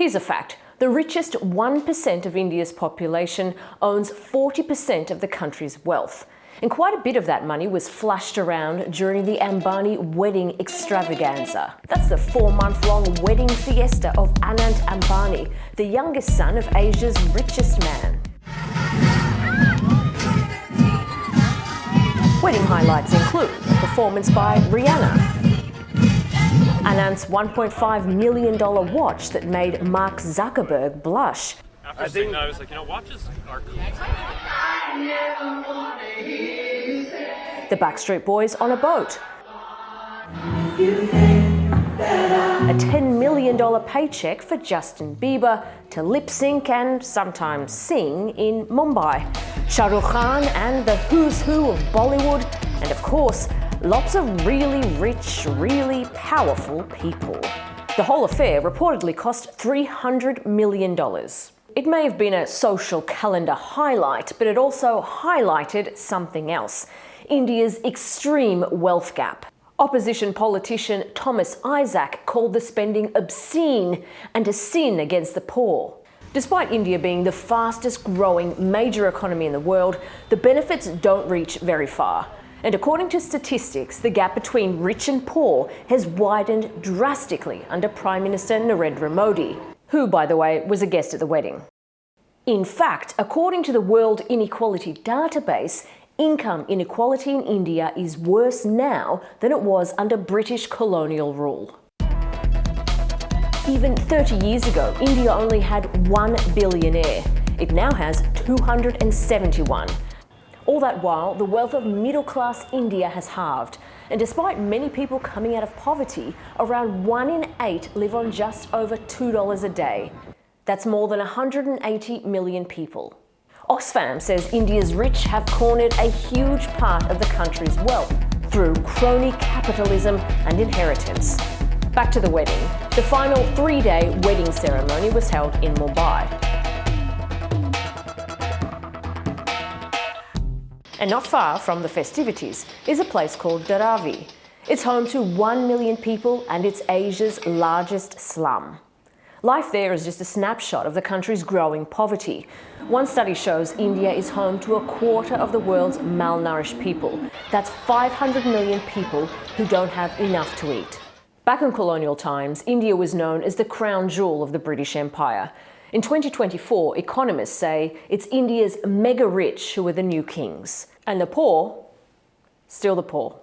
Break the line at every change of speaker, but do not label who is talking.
Here's a fact. The richest 1% of India's population owns 40% of the country's wealth. And quite a bit of that money was flushed around during the Ambani wedding extravaganza. That's the 4-month-long wedding fiesta of Anand Ambani, the youngest son of Asia's richest man. Wedding highlights include a performance by Rihanna, Anand's $1.5 million watch that made Mark Zuckerberg blush.
After seeing that, I was like, watches are cool.
The Backstreet Boys on a boat. A $10 million paycheck for Justin Bieber to lip-sync and sometimes sing in Mumbai. Shah Rukh Khan and the who's who of Bollywood, and of course, lots of really rich, really powerful people. The whole affair reportedly cost $300 million. It may have been a social calendar highlight, but it also highlighted something else: India's extreme wealth gap. Opposition politician Thomas Isaac called the spending obscene and a sin against the poor. Despite India being the fastest growing major economy in the world, the benefits don't reach very far. And according to statistics, the gap between rich and poor has widened drastically under Prime Minister Narendra Modi, who, by the way, was a guest at the wedding. In fact, according to the World Inequality Database, income inequality in India is worse now than it was under British colonial rule. Even 30 years ago, India only had 1 billionaire. It now has 271. All that while, the wealth of middle-class India has halved. And despite many people coming out of poverty, around 1 in 8 live on just over $2 a day. That's more than 180 million people. Oxfam says India's rich have cornered a huge part of the country's wealth through crony capitalism and inheritance. Back to the wedding. The final 3-day wedding ceremony was held in Mumbai. And not far from the festivities is a place called Dharavi. It's home to 1 million people and it's Asia's largest slum. Life there is just a snapshot of the country's growing poverty. One study shows India is home to 1/4 of the world's malnourished people. That's 500 million people who don't have enough to eat. Back in colonial times, India was known as the crown jewel of the British Empire. In 2024, economists say it's India's mega-rich who are the new kings. And the poor, still the poor.